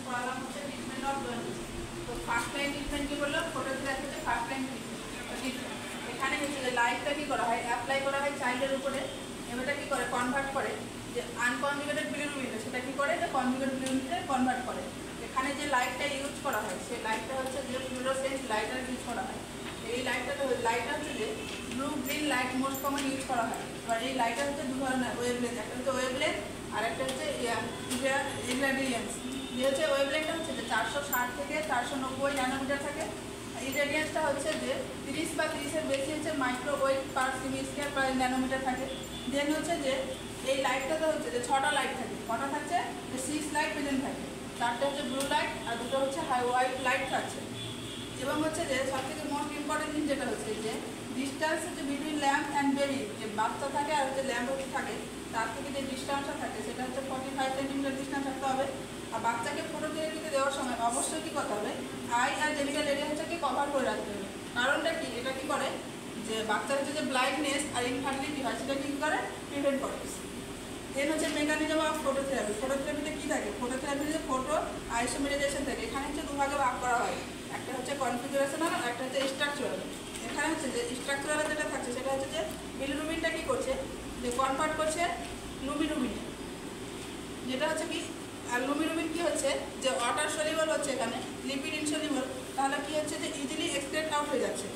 পড়ালাম হচ্ছে treatment of jaundice. তো first line treatment কি বললো, ফটোথেরাপি হচ্ছে ফার্স্ট লাইন ট্রিটমেন্ট। এখানে হচ্ছে যে লাইটটা কি করা হয়, অ্যাপ্লাই করা হয় চাইল্ডের উপরে। এবারটা কি করে, কনভার্ট করে যে আনকনজুগেটেড বিলিরুবিনে, সেটা কি করে যে কনজুগেটেড বিলিরুবিনে কনভার্ট করে। এখানে যে লাইটটা ইউজ করা হয় সেই লাইটটা হচ্ছে যে ফ্লুরোসেন্ট লাইটার ইউজ করা হয়। এই লাইটটা হচ্ছে যে blue green light most common use করা হয়। এবার এই লাইটটা হচ্ছে দু ধরনের ওয়েভলেন্থ, একটা হচ্ছে ওয়েভলেন্থ আর একটা হচ্ছে ইরাডিয়েন্স। যে হচ্ছে ওয়েভলেন্থটা হচ্ছে যে 460 থেকে 490 ন্যানোমিটার থাকে। ইরাডিয়েন্সটা হচ্ছে যে 30 বা 30-এর বেশি হচ্ছে মাইক্রোওয়েভ পার সেমি স্কয়ার পার ন্যানোমিটার থাকে। দেন হচ্ছে যে এই লাইটটাতে হচ্ছে যে 6টা লাইট থাকে। কটা থাকছে, যে 6 লাইট প্রেজেন্ট থাকে। 4টা হচ্ছে ব্লু লাইট আর 2টো হচ্ছে হোয়াইট লাইট থাকছে। এবং হচ্ছে যে সবথেকে মোস্ট ইম্পর্টেন্ট জিনিস যেটা হচ্ছে যে ডিস্টেন্স হচ্ছে বিটুইন ল্যাম্প অ্যান্ড বেবি, যে বাচ্চা থাকে আর হচ্ছে ল্যাম্প হচ্ছে থাকে, তার থেকে যে ডিস্টেন্সটা থাকে সেটা হচ্ছে 45 সেন্টিমিটার ডিস্টেন্স থাকতে হবে। আর বাচ্চাকে ফটোথেরাপিতে দেওয়ার সময় অবশ্যই কী করতে হবে, আই আর জেনিটাল এরিয়া হচ্ছে কি কভার করে রাখতে হবে। কারণটা কি, এটা কি করে যে বাচ্চার হচ্ছে যে ব্লাইন্ডনেস আর ইনফার্টিলিটি হয় সেটা কী করে প্রিভেন্ট করে। দেন হচ্ছে মেকানিজম অফ ফটোথেরাপি। ফটোথেরাপিতে কী থাকে, ফটোথেরাপিতে যে ফটো আইসোমেরাইজেশন থাকে। এখানে হচ্ছে দুভাগে ভাগ করা হয়, একটা হচ্ছে কনফিগারেশনাল আর একটা হচ্ছে স্ট্রাকচারাল। এখানে হচ্ছে যে স্ট্রাকচারাল যেটা থাকছে সেটা হচ্ছে যে বিলিরুবিনটা কী করছে, যে কনভার্ট করছে লুমিরুবিনে, যেটা হচ্ছে কি। আর লুমিরুবিন কী হচ্ছে, যে ওয়াটার সলিউবল হচ্ছে এখানে, লিপিড ইনসলিউবল, তাহলে কী হচ্ছে যে ইজিলি এক্সট্রাক্ট আউট হয়ে যাচ্ছে।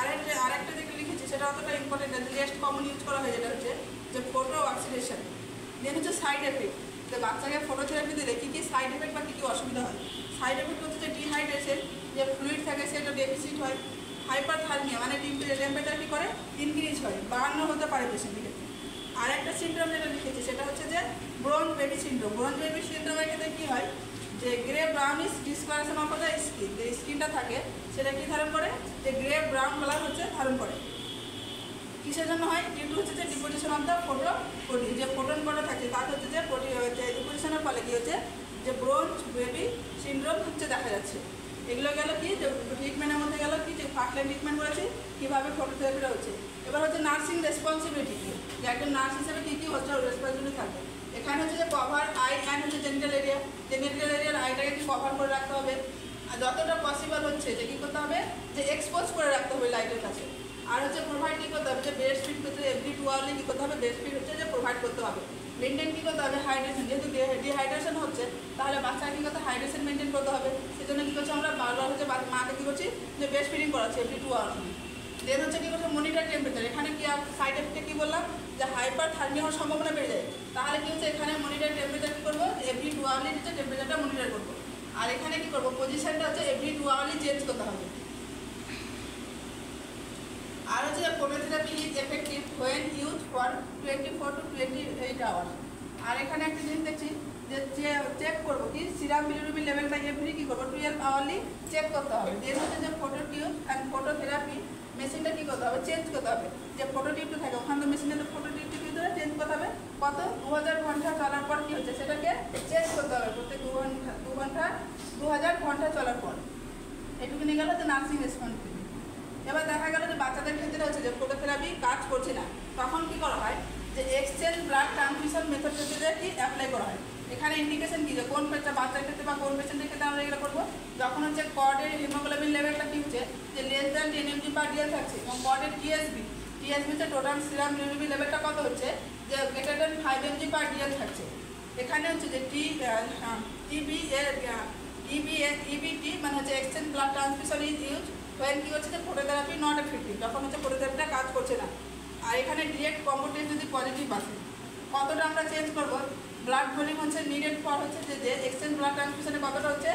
আরেকটা যেটা লিখেছি সেটা অতটা ইম্পর্টেন্ট না, যে লেস্ট কমন ইউজ করা হয় যেটা হচ্ছে যে ফটো অক্সিডেশন। দেন হচ্ছে সাইড এফেক্ট, যে বাচ্চাকে ফটোথেরাপি দিলে কী কী সাইড এফেক্ট বা কী কী অসুবিধা হয়। সাইড এফেক্ট হচ্ছে যে ডিহাইড্রেশন, যে ফ্লুইড থাকে সেটা ডেফিসিট হয়। হাইপারথার্মিয়া মানে টেম্পারেচার কী করে ইনক্রিজ হয়, বাড়ানো হতে পারে পেশেন্টের ক্ষেত্রে। আর একটা সিনড্রোম যেটা লিখেছি সেটা হচ্ছে যে bronze baby syndrome. Bronze baby সিনড্রোমের ক্ষেত্রে কী হয়, যে grey brownish discoloration of the skin, যে স্কিনটা থাকে সেটা কী ধারণ করে, যে গ্রে ব্রাউন কালার হচ্ছে ধারণ করে। কিসের জন্য হয়, ডিউ হচ্ছে যে ডিপোজিশন অফ দ্য প্রোটিন, যে প্রোটন কটা থাকে তার হচ্ছে যে ডিপোজিশনের ফলে কী হচ্ছে যে ব্রোঞ্জ বেবি সিনড্রোম হচ্ছে দেখা যাচ্ছে। এগুলো গেল কি, যে ট্রিটমেন্টের মধ্যে গেল কি, যে ফার্স্ট লাইন ট্রিটমেন্ট করেছি কীভাবে ফটোথেরাপিটা হচ্ছে। এবার হচ্ছে নার্সিং রেসপন্সিবিলিটি, যে একজন নার্স হিসেবে কী কী হচ্ছে রেসপন্সিবিলিটি থাকবে। এখানে হচ্ছে যে কভার আই অ্যান্ড হচ্ছে জেনিটাল এরিয়ার আইটাকে কি কভার করে রাখতে হবে। আর যতটা পসিবল হচ্ছে যে কী করতে হবে, যে এক্সপোজ করে রাখতে হবে লাইটের কাছে। আর হচ্ছে প্রোভাইড কী করতে হবে, যে ব্রেস্ট ফিড করতে এভরি 2 আওয়ারলি কী করতে হবে, ব্রেস্ট ফিড হচ্ছে যে প্রোভাইড করতে হবে। মেনটেন কী করতে হবে, হাইড্রেশন, যেহেতু ডিহাইড্রেশন হচ্ছে তাহলে বাচ্চাকে কী করতে হাইড্রেশন মেনটেন করতে হবে। সেজন্য কী করছে, আমরা বারবার হচ্ছে মাকে কী করছি, যে ব্রেস্ট ফিডিং করাচ্ছি এভরি 2 আওয়ারলি। দেন হচ্ছে কী করছে, মনিটর টেম্পারেচার। এখানে কি সাইড এফেক্টে কী বললাম, যে হাইপারথার্মিয়া হওয়ার সম্ভাবনা বেড়ে যায়। তাহলে কী হচ্ছে, এখানে মনিটর টেম্পারেচার কী করবো, এভরি 2 আওয়ারলি হচ্ছে টেম্পারেচারটা মনিটর করবো। আর এখানে কী করবো, পজিশনটা হচ্ছে এভরি 2 আওয়ারলি চেঞ্জ করতে হবে। আর হচ্ছে phototherapy is effective when use for 24 to 28 hours. আর এখানে একটা জিনিস দেখছি, যে চেক করবো কি, সিরাম বিলিরুবিন লেভেলটা এভরি কী করবো 12 আওয়ারলি চেক করতে হবে। দেন হচ্ছে যে ফটোটিউব অ্যান্ড ফটোথেরাপি মেশিনটা কী করতে হবে, চেঞ্জ করতে হবে। যে ফটোটিউবটা থাকে ওখানে তো মেশিনটা ফটোটিউবটি কী করে চেঞ্জ করতে হবে, কত 2000 ঘন্টা চলার পর কী হচ্ছে সেটাকে চেঞ্জ করতে হবে, প্রত্যেক 2000 ঘন্টা চলার পর। এটুকু নিয়ে গেল যে নার্সিং রেসপন্সিবিলিটি। এবার দেখা গেল যে বাচ্চাদের ক্ষেত্রে হচ্ছে যে ফটোথেরাপি কাজ করছে না, তখন কি করা হয়, যে এক্সচেঞ্জ ব্লাড ট্রান্সফিউশন মেথড হচ্ছে যে কি অ্যাপ্লাই করা হয়। এখানে ইন্ডিকেশন কী, যে কোন বাচ্চার ক্ষেত্রে বা কোন পেশেন্টের ক্ষেত্রে আমরা এগুলো করবো, যখন হচ্ছে কর্ডের হিমোগ্লোবিন লেভেলটা কী হচ্ছে, যে লেস দ্যান 10 mg/dl থাকছে, এবং কর্ডের টিএসবি হচ্ছে টোটাল সিরাম বিলিরুবিন লেভেলটা কত হচ্ছে, যে গ্রেটার দ্যান 5 mg/dl থাকছে। এখানে হচ্ছে যে ইবিটি মানে হচ্ছে exchange blood transfusion is use when কী হচ্ছে, যে ফটোথেরাপি নট এফেক্টিভ, তখন হচ্ছে ফটোথেরাপিটা কাজ করছে না। আর এখানে ডিরেক্ট কম্বো টেস্ট যদি পজিটিভ আসে, কতটা আমরা চেঞ্জ করবো, ব্লাড ভলিউম হচ্ছে নিডেড ফর হচ্ছে যে এক্সচেঞ্জ ব্লাড ট্রান্সফিউশনে কতটা হচ্ছে,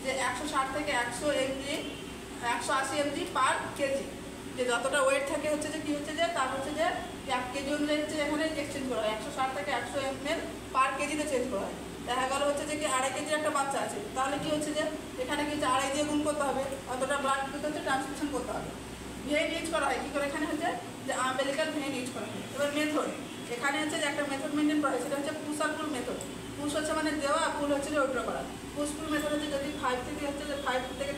যে 160 থেকে 180 mg পার কেজি। যে যতটা ওয়েট থাকে হচ্ছে যে কী হচ্ছে, যে তার হচ্ছে যে 1 কেজি অনুযায়ী হচ্ছে এখানে এক্সচেঞ্জ করা হয়, 160 থেকে 100 ml পার কেজিতে চেঞ্জ করা হয়। দেখা গেলো হচ্ছে যে কি 2.5 কেজির একটা বাচ্চা আছে, তাহলে কী হচ্ছে, যে এখানে কি হচ্ছে 2.5 দিয়ে গুণ করতে হবে, অতটা ব্লাড হচ্ছে ট্রান্সফিউশন করতে হবে। ভেন ইউজ করা হয় কী করে, এখানে হচ্ছে যে আম্বেলিকাল ভেন ইউজ করা হয়। এবার মেথড, এখানে হচ্ছে যে একটা মেথড মেনটেন করা হয়, সেটা হচ্ছে পুশ আর পুল মেথড। পুশ হচ্ছে মানে দেওয়া, পুল হচ্ছে যে উইথড্র করা। পুশ পুল মেথড হচ্ছে যদি 5 থেকে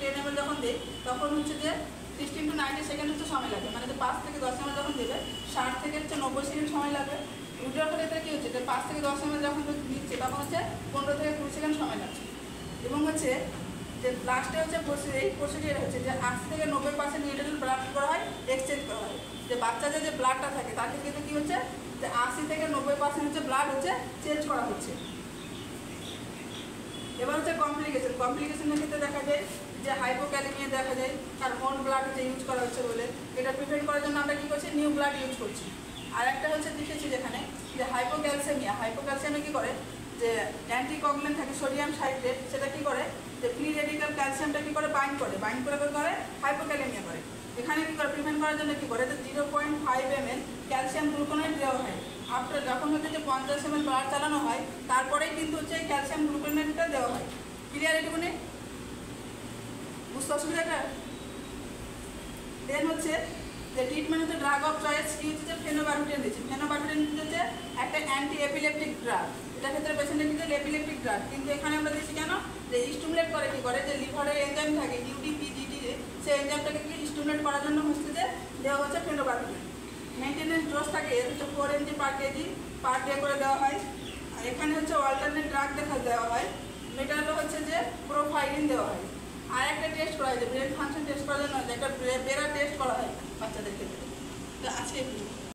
10 ml যখন দেয় তখন হচ্ছে যে 16 to 90 সেকেন্ড হচ্ছে সময় লাগে, মানে যে 5 থেকে 10 ml যখন দেবে 60 থেকে 90 সেকেন্ড সময় লাগবে। উইথড্র করলে কী হচ্ছে, যে 5 থেকে 10 ml যখন দিচ্ছে তখন হচ্ছে 15 থেকে 20 সেকেন্ড সময় লাগছে। এবং হচ্ছে যে লাস্টে হচ্ছে এই প্রসিডিওর হচ্ছে যে 80 থেকে 90% নিউট্রাল ব্লাড করা হয়, এক্সচেঞ্জ করা হয়। যে বাচ্চাদের যে ব্লাডটা থাকে তাকে কিন্তু কী হচ্ছে যে 80 থেকে 90% হচ্ছে ব্লাড হচ্ছে চেঞ্জ করা হচ্ছে। এবার হচ্ছে কমপ্লিকেশনের ক্ষেত্রে দেখা যায় যে হাইপোক্যালেমিয়া দেখা যায়, আর ওন ব্লাড হচ্ছে ইউজ করা হচ্ছে বলে এটা প্রিভেন্ট করার জন্য আমরা কী করছি, নিউ ব্লাড ইউজ করছি। আর একটা হচ্ছে দেখেছি যেখানে যে হাইপোক্যালসেমিয়া কী করে যে অ্যান্টিকগলেন্ট থাকে সোডিয়াম সাইট্রেট, সেটা কী করে যে ফ্রি রেডিক্যাল ক্যালসিয়ামটা কী করে বাইন্ড করে হাইপোক্যালেমিয়া করে। এখানে কী করে প্রিভেন্ট করার জন্য কী করে যে 0.5 ml ক্যালসিয়াম গ্লুকোনেট দেওয়া হয়। আফটার যখন হচ্ছে যে 50 ml ব্লাড চালানো হয় তারপরেই কিন্তু হচ্ছে এই ক্যালসিয়াম গ্লুকোনেটটা দেওয়া হয়। ক্লিয়ার এটুকুনি? বুঝতে অসুবিধাটা? দেন হচ্ছে যে ট্রিটমেন্ট হচ্ছে ড্রাগ অফ চয়েস কি হচ্ছে যে ফেনোবারবিটান দিচ্ছে। ফেনোবারবিটান হচ্ছে একটা অ্যান্টি এপিলেপটিক ড্রাগ, এটার ক্ষেত্রে পেশেন্টের কিন্তু এপিলেপটিক ড্রাগ, কিন্তু এখানে আমরা দিচ্ছি কেন যে স্টিমুলেট করে কী করে যে লিভারের এনজাইম থাকে ইউডিপিজিটি, সেই এনজাইমটাকে কি স্টিমুলেট করার জন্য হচ্ছে যে দেওয়া হচ্ছে ফেনোবারবিটান। মেনটেনেন্স ডোজ থাকে এর হচ্ছে 4 mg পার কেজি পার ডে করে দেওয়া হয়। আর এখানে হচ্ছে অল্টারনেট ড্রাগ দেওয়া হয়, মেটালো হচ্ছে যে প্রোফাইলিন দেওয়া হয়।